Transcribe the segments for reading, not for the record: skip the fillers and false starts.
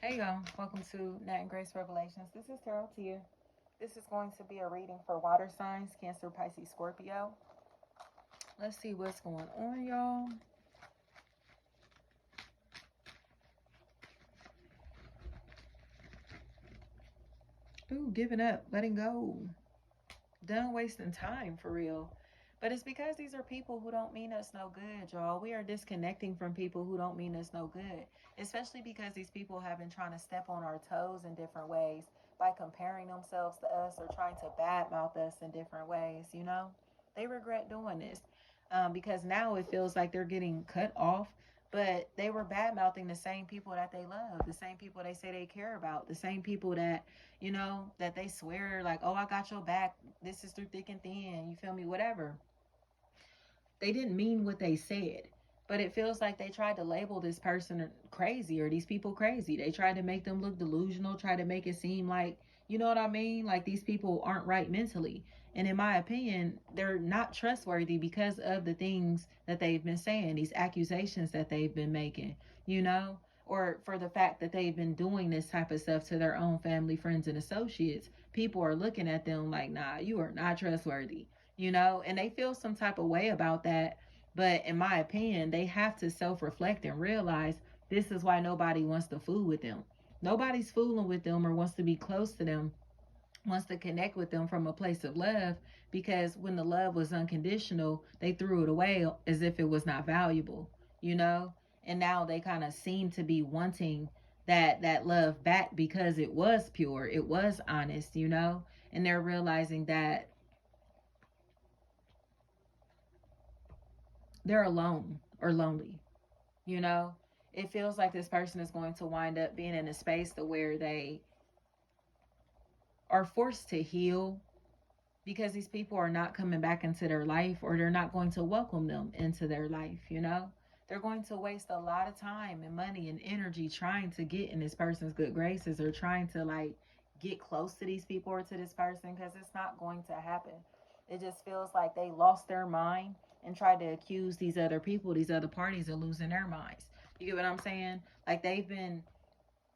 Hey y'all, welcome to Nat and Grace Revelations. This is Tarot Tia. This is going to be a reading for water signs, Cancer, Pisces, Scorpio. Let's see what's going on, y'all. Ooh, giving up, letting go. Done wasting time for real. But it's because these are people who don't mean us no good, y'all. We are disconnecting from people who don't mean us no good. Especially because these people have been trying to step on our toes in different ways by comparing themselves to us or trying to badmouth us in different ways, you know? They regret doing this because now it feels like they're getting cut off, but they were bad mouthing the same people that they love, the same people they say they care about, the same people that, you know, that they swear, like, oh, I got your back. This is through thick and thin. You feel me? Whatever. They didn't mean what they said. But it feels like they tried to label this person crazy or these people crazy. They tried to make them look delusional, try to make it seem like, you know what I mean? Like these people aren't right mentally. And in my opinion, they're not trustworthy because of the things that they've been saying, these accusations that they've been making, you know? Or for the fact that they've been doing this type of stuff to their own family, friends, and associates. People are looking at them like, nah, you are not trustworthy, you know, and they feel some type of way about that. But in my opinion, they have to self reflect and realize this is why nobody wants to fool with them. Nobody's fooling with them or wants to be close to them, wants to connect with them from a place of love, because when the love was unconditional, they threw it away as if it was not valuable, you know? And now they kind of seem to be wanting that love back because it was pure, it was honest, you know? And they're realizing that they're alone or lonely, you know? It feels like this person is going to wind up being in a space to where they are forced to heal because these people are not coming back into their life, or they're not going to welcome them into their life, you know? They're going to waste a lot of time and money and energy trying to get in this person's good graces or trying to like get close to these people or to this person, because it's not going to happen. It just feels like they lost their mind and tried to accuse these other people, these other parties, of losing their minds. You get what I'm saying? Like they've been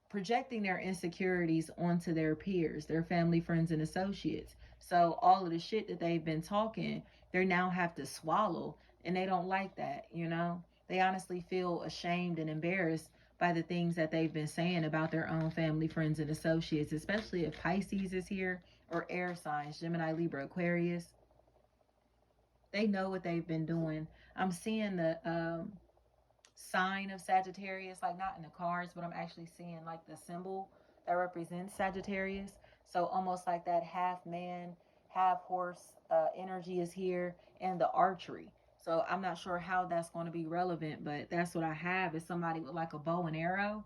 projecting their insecurities onto their peers, their family, friends, and associates. So all of the shit that they've been talking, they now have to swallow, and they don't like that, you know? They honestly feel ashamed and embarrassed by the things that they've been saying about their own family, friends, and associates, especially if Pisces is here or air signs, Gemini, Libra, Aquarius. They know what they've been doing. I'm seeing the sign of Sagittarius, like not in the cards, but I'm actually seeing like the symbol that represents Sagittarius. So almost like that half man, half horse energy is here, and the archery. So I'm not sure how that's going to be relevant, but that's what I have is somebody with like a bow and arrow.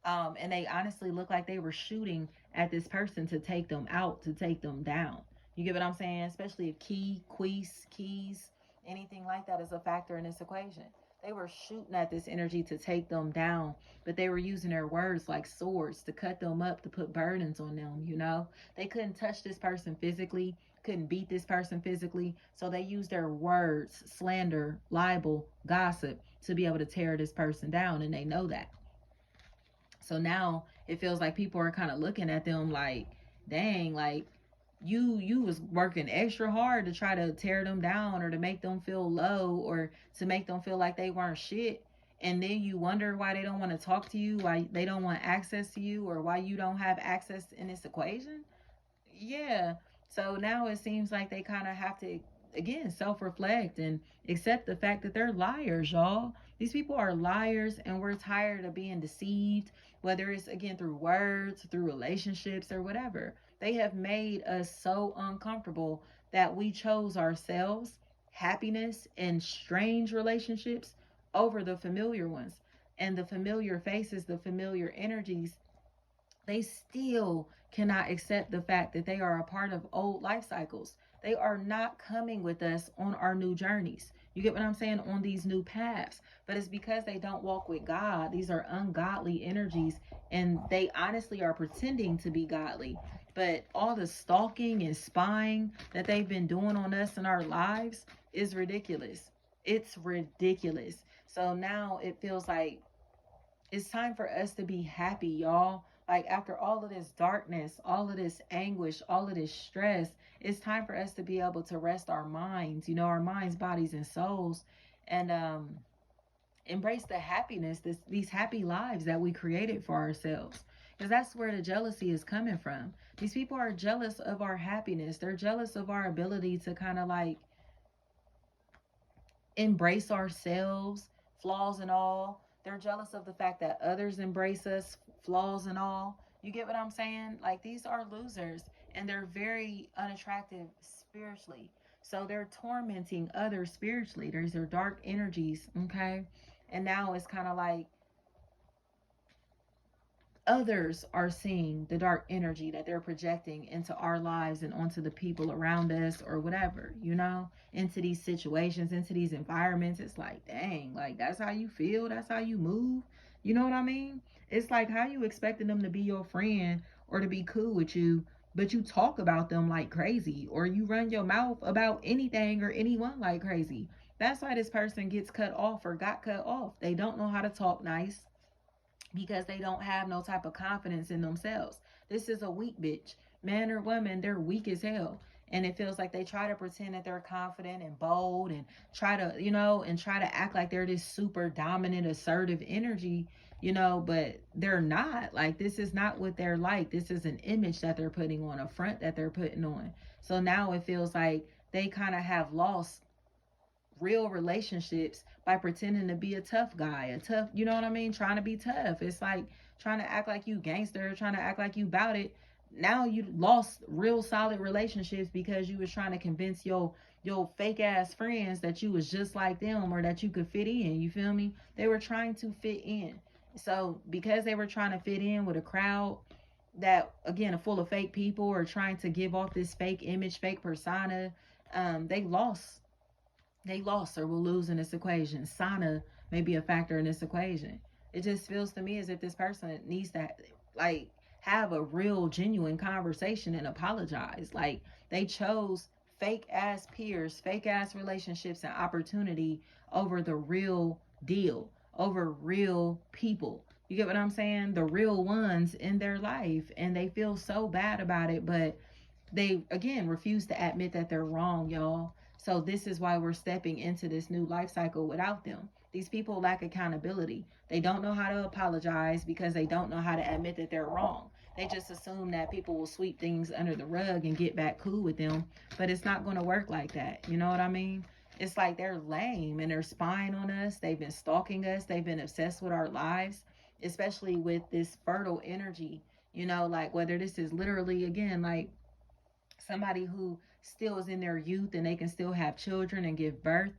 And they honestly look like they were shooting at this person to take them out, to take them down. You get what I'm saying? Especially if keys, anything like that is a factor in this equation. They were shooting at this energy to take them down, but they were using their words like swords to cut them up, to put burdens on them, you know? They couldn't touch this person physically, couldn't beat this person physically, so they used their words, slander, libel, gossip, to be able to tear this person down, and they know that. So now it feels like people are kind of looking at them like, dang, like you was working extra hard to try to tear them down or to make them feel low or to make them feel like they weren't shit. And then you wonder why they don't want to talk to you, why they don't want access to you, or why you don't have access in this equation. Yeah. So now it seems like they kind of have to, again, self reflect and accept the fact that they're liars, y'all. These people are liars, and we're tired of being deceived, whether it's again through words, through relationships, or whatever. They have made us so uncomfortable that we chose ourselves, happiness, and strange relationships over the familiar ones. And the familiar faces, the familiar energies, they still cannot accept the fact that they are a part of old life cycles. They are not coming with us on our new journeys. You get what I'm saying? On these new paths. But it's because they don't walk with God. These are ungodly energies, and they honestly are pretending to be godly. But all the stalking and spying that they've been doing on us in our lives is ridiculous. It's ridiculous. So now it feels like It's time for us to be happy, y'all. Like after all of this darkness, all of this anguish, all of this stress, it's time for us to be able to rest our minds, our minds, bodies, and souls, and embrace the happiness, these happy lives that we created for ourselves. Because that's where the jealousy is coming from. These people are jealous of our happiness. They're jealous of our ability to kind of like embrace ourselves, flaws and all. They're jealous of the fact that others embrace us, flaws and all. You get what I'm saying? Like these are losers and they're very unattractive spiritually. So they're tormenting others spiritually. There's their dark energies, okay? And now it's kind of like others are seeing the dark energy that they're projecting into our lives and onto the people around us or whatever, into these situations, into these environments. It's like, dang, like that's how you feel, that's how you move. You know what I mean? It's like how you expecting them to be your friend or to be cool with you, but you talk about them like crazy or you run your mouth about anything or anyone like crazy. That's why this person gets cut off or got cut off. They don't know how to talk nice because they don't have no type of confidence in themselves. This is a weak bitch. Man or woman, they're weak as hell. And it feels like they try to pretend that they're confident and bold and try to, and try to act like they're this super dominant, assertive energy, but they're not. Like, this is not what they're like. This is an image that they're putting on, a front that they're putting on. So now it feels like they kind of have lost real relationships by pretending to be a tough guy, a tough, you know what I mean? Trying to be tough. It's like trying to act like you gangster, trying to act like you bout it. Now you lost real solid relationships because you was trying to convince your fake ass friends that you was just like them or that you could fit in. You feel me? They were trying to fit in. So because they were trying to fit in with a crowd that again are full of fake people or trying to give off this fake image, fake persona, they lost or will lose in this equation. Sana may be a factor in this equation. It just feels to me as if this person needs to like have a real genuine conversation and apologize. Like they chose fake ass peers, fake ass relationships and opportunity over the real deal, over real people. You get what I'm saying? The real ones in their life. And they feel so bad about it, but they again refuse to admit that they're wrong, y'all. So this is why we're stepping into this new life cycle without them. These people lack accountability. They don't know how to apologize because they don't know how to admit that they're wrong. They just assume that people will sweep things under the rug and get back cool with them, but it's not going to work like that. You know what I mean? It's like they're lame and they're spying on us. They've been stalking us. They've been obsessed with our lives, especially with this fertile energy. Like whether this is literally, again, like somebody who still is in their youth and they can still have children and give birth,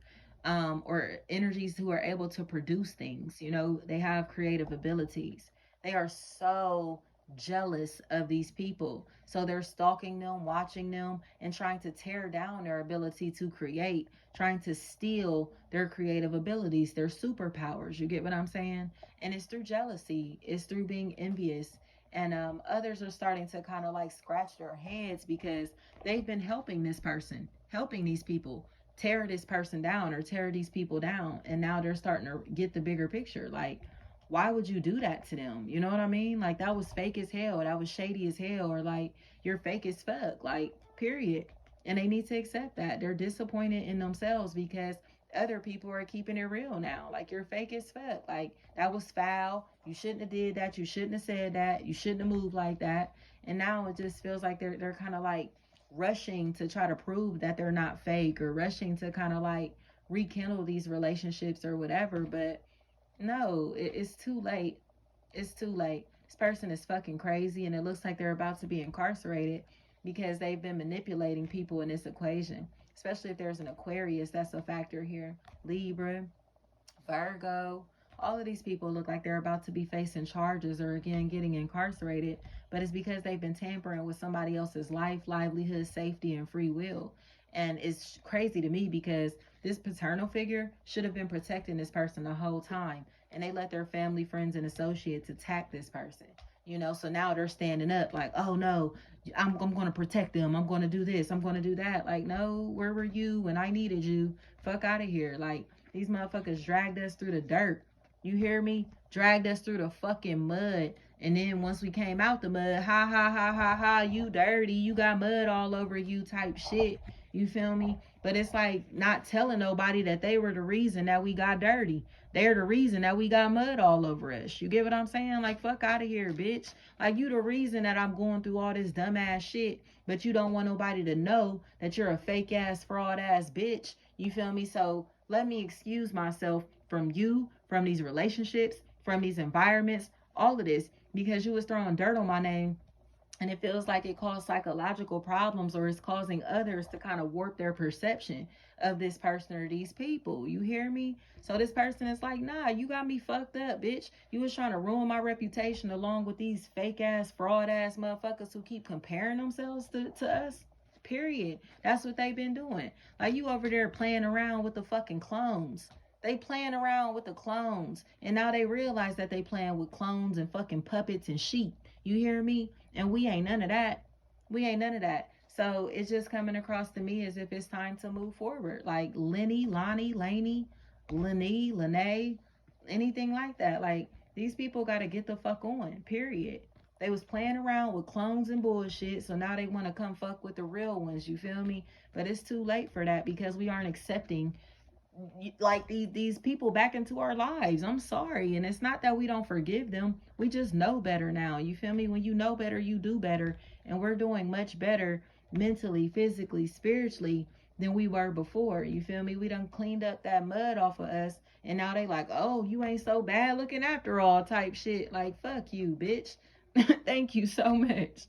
or energies who are able to produce things. They have creative abilities. They are so jealous of these people. So they're stalking them, watching them, and trying to tear down their ability to create, trying to steal their creative abilities, their superpowers. You get what I'm saying? And it's through jealousy, it's through being envious. And others are starting to kind of like scratch their heads because they've been helping this person, helping these people tear this person down or tear these people down. And now they're starting to get the bigger picture. Like, why would you do that to them? You know what I mean? Like, that was fake as hell. That was shady as hell. Or like, you're fake as fuck. Like, period. And they need to accept that. They're disappointed in themselves because other people are keeping it real now. Like, you're fake as fuck. Like, that was foul. You shouldn't have did that. You shouldn't have said that. You shouldn't have moved like that. And now it just feels like they're kind of like rushing to try to prove that they're not fake or rushing to kind of like rekindle these relationships or whatever. But no, it's too late. It's too late. This person is fucking crazy and it looks like they're about to be incarcerated because they've been manipulating people in this equation. Especially if there's an Aquarius, that's a factor here. Libra, Virgo, all of these people look like they're about to be facing charges or again getting incarcerated, but it's because they've been tampering with somebody else's life, livelihood, safety, and free will. And it's crazy to me because this paternal figure should have been protecting this person the whole time, and they let their family, friends, and associates attack this person. So now they're standing up like, oh no, I'm going to protect them. I'm going to do this. I'm going to do that. Like, no, where were you when I needed you? Fuck out of here. Like, these motherfuckers dragged us through the dirt You hear me? Dragged us through the fucking mud. And then once we came out the mud, ha ha ha ha ha, you dirty, you got mud all over you type shit. You feel me? But it's like not telling nobody that they were the reason that we got dirty. They're the reason that we got mud all over us. You get what I'm saying? Like, fuck out of here, bitch. Like, you the reason that I'm going through all this dumbass shit, but you don't want nobody to know that you're a fake ass, fraud ass bitch. You feel me? So let me excuse myself from you, from these relationships, from these environments, all of this, because you was throwing dirt on my name, and it feels like it caused psychological problems, or it's causing others to kind of warp their perception of this person or these people. You hear me? So this person is like, nah, you got me fucked up, bitch. You was trying to ruin my reputation along with these fake ass, fraud ass motherfuckers who keep comparing themselves to us. Period. That's what they've been doing. Like, you over there playing around with the fucking clones. They playing around with the clones, and now they realize that they playing with clones and fucking puppets and sheep. You hear me? And we ain't none of that. We ain't none of that. So it's just coming across to me as if it's time to move forward. Like Lenny, Lonnie, Laney, Lenny, Lene, anything like that. Like, these people got to get the fuck on, period. They was playing around with clones and bullshit, so now they want to come fuck with the real ones, you feel me? But it's too late for that, because we aren't accepting like these people back into our lives. I'm sorry. And it's not that we don't forgive them. We just know better now. You feel me? When you know better, you do better. And we're doing much better mentally, physically, spiritually than we were before. You feel me? We done cleaned up that mud off of us. And now they like, oh, you ain't so bad looking after all type shit. Like, fuck you, bitch. Thank you so much.